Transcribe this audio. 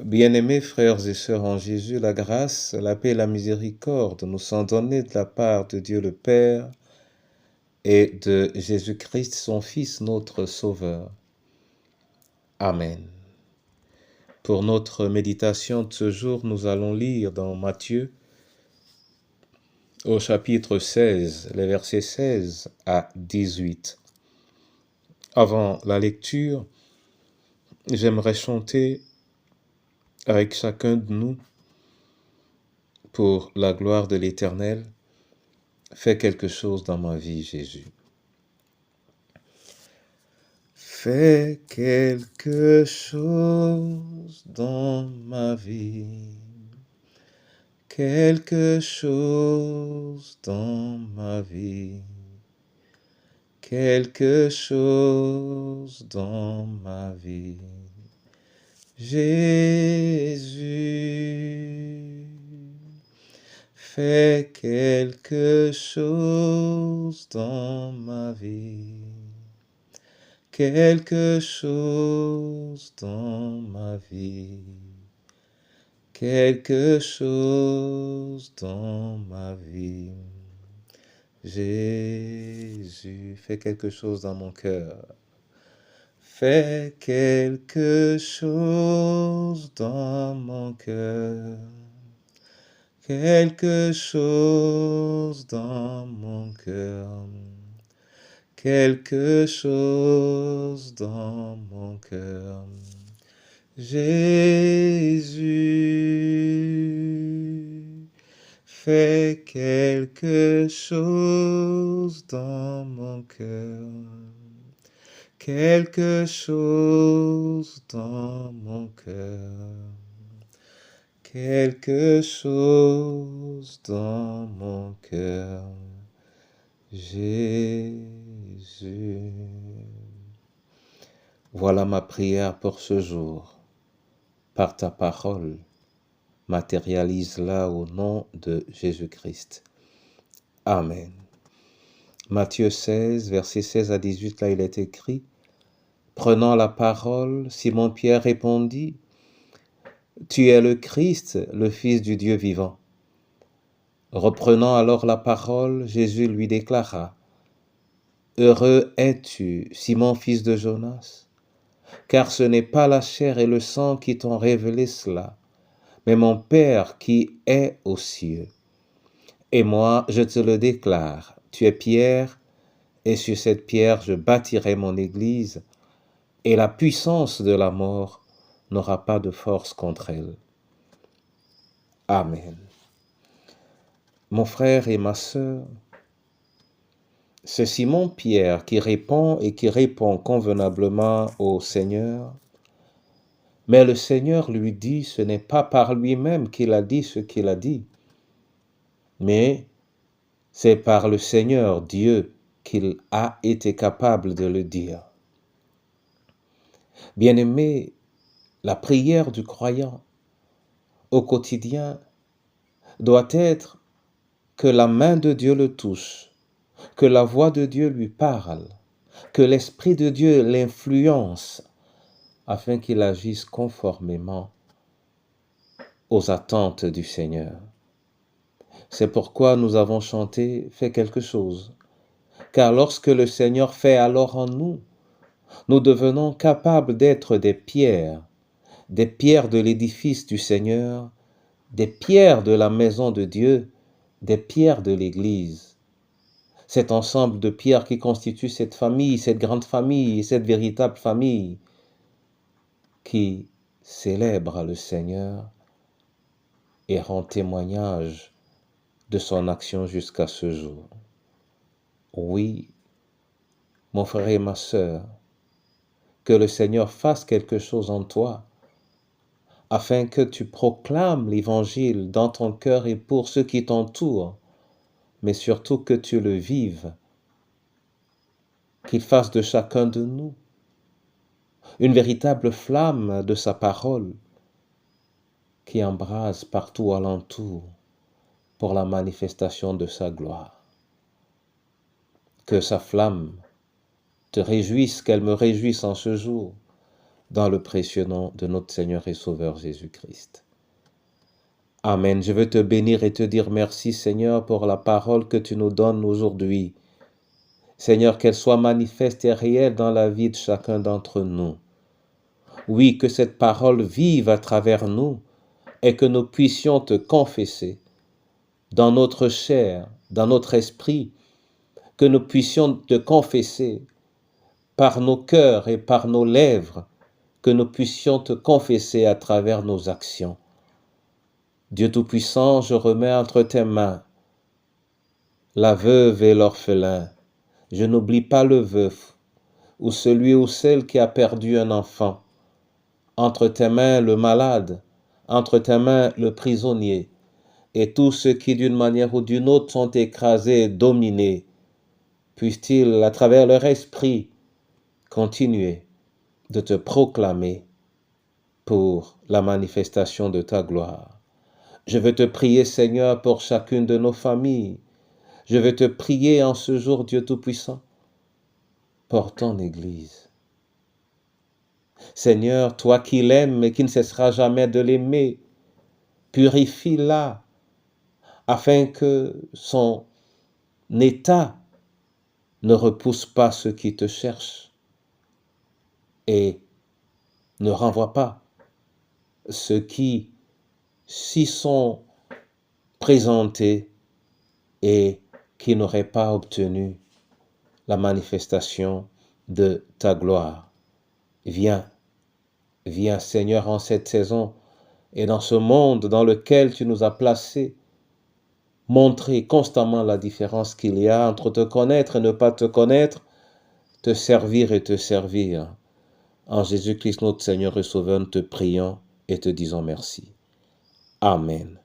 Bien-aimés frères et sœurs en Jésus, la grâce, la paix et la miséricorde nous sont données de la part de Dieu le Père et de Jésus-Christ, son Fils, notre Sauveur. Amen. Pour notre méditation de ce jour, nous allons lire dans Matthieu, au chapitre 16, les versets 16 à 18. Avant la lecture, j'aimerais chanter avec chacun de nous, pour la gloire de l'Éternel, fais quelque chose dans ma vie, Jésus. Fais quelque chose dans ma vie, quelque chose dans ma vie, quelque chose dans ma vie. Jésus, fais quelque chose dans ma vie, quelque chose dans ma vie, quelque chose dans ma vie. Jésus, fais quelque chose dans mon cœur. Fais quelque chose dans mon cœur. Quelque chose dans mon cœur. Quelque chose dans mon cœur. Jésus, fais quelque chose dans mon cœur. Quelque chose dans mon cœur. Quelque chose dans mon cœur. Jésus. Voilà ma prière pour ce jour. Par ta parole, matérialise-la au nom de Jésus-Christ. Amen. Matthieu 16, versets 16 à 18, là il est écrit, « Prenant la parole, Simon-Pierre répondit, « Tu es le Christ, le Fils du Dieu vivant. » Reprenant alors la parole, Jésus lui déclara, « Heureux es-tu, Simon, fils de Jonas, car ce n'est pas la chair et le sang qui t'ont révélé cela, mais mon Père qui est aux cieux. Et moi, je te le déclare, tu es Pierre, et sur cette pierre je bâtirai mon église, et la puissance de la mort n'aura pas de force contre elle. » Amen. Mon frère et ma sœur, c'est Simon-Pierre qui répond et qui répond convenablement au Seigneur. Mais le Seigneur lui dit, ce n'est pas par lui-même qu'il a dit ce qu'il a dit, mais c'est par le Seigneur Dieu qu'il a été capable de le dire. Bien-aimé, la prière du croyant au quotidien doit être que la main de Dieu le touche, que la voix de Dieu lui parle, que l'Esprit de Dieu l'influence afin qu'il agisse conformément aux attentes du Seigneur. C'est pourquoi nous avons chanté « Fais quelque chose ». Car lorsque le Seigneur fait alors en nous, nous devenons capables d'être des pierres de l'édifice du Seigneur, des pierres de la maison de Dieu, des pierres de l'Église. Cet ensemble de pierres qui constitue cette famille, cette grande famille, cette véritable famille qui célèbre le Seigneur et rend témoignage de son action jusqu'à ce jour. Oui, mon frère et ma sœur, que le Seigneur fasse quelque chose en toi, afin que tu proclames l'Évangile dans ton cœur et pour ceux qui t'entourent, mais surtout que tu le vives, qu'il fasse de chacun de nous une véritable flamme de sa parole qui embrase partout alentour pour la manifestation de sa gloire. Que sa flamme te réjouisse, qu'elle me réjouisse en ce jour, dans le précieux nom de notre Seigneur et Sauveur Jésus-Christ. Amen. Je veux te bénir et te dire merci, Seigneur, pour la parole que tu nous donnes aujourd'hui. Seigneur, qu'elle soit manifeste et réelle dans la vie de chacun d'entre nous. Oui, que cette parole vive à travers nous et que nous puissions te confesser dans notre chair, dans notre esprit, que nous puissions te confesser par nos cœurs et par nos lèvres, que nous puissions te confesser à travers nos actions. Dieu Tout-Puissant, je remets entre tes mains la veuve et l'orphelin. Je n'oublie pas le veuf, ou celui ou celle qui a perdu un enfant. Entre tes mains le malade, entre tes mains le prisonnier, et tous ceux qui d'une manière ou d'une autre sont écrasés et dominés, puissent-ils, à travers leur esprit, continuer de te proclamer pour la manifestation de ta gloire. Je veux te prier, Seigneur, pour chacune de nos familles. Je veux te prier en ce jour, Dieu Tout-Puissant, pour ton Église. Seigneur, toi qui l'aimes et qui ne cesseras jamais de l'aimer, purifie-la afin que son état ne repousse pas ceux qui te cherchent et ne renvoie pas ceux qui s'y sont présentés et qui n'auraient pas obtenu la manifestation de ta gloire. Viens Seigneur en cette saison et dans ce monde dans lequel tu nous as placés, montrer constamment la différence qu'il y a entre te connaître et ne pas te connaître, te servir et te servir. En Jésus-Christ notre Seigneur et Sauveur, nous te prions et te disons merci. Amen.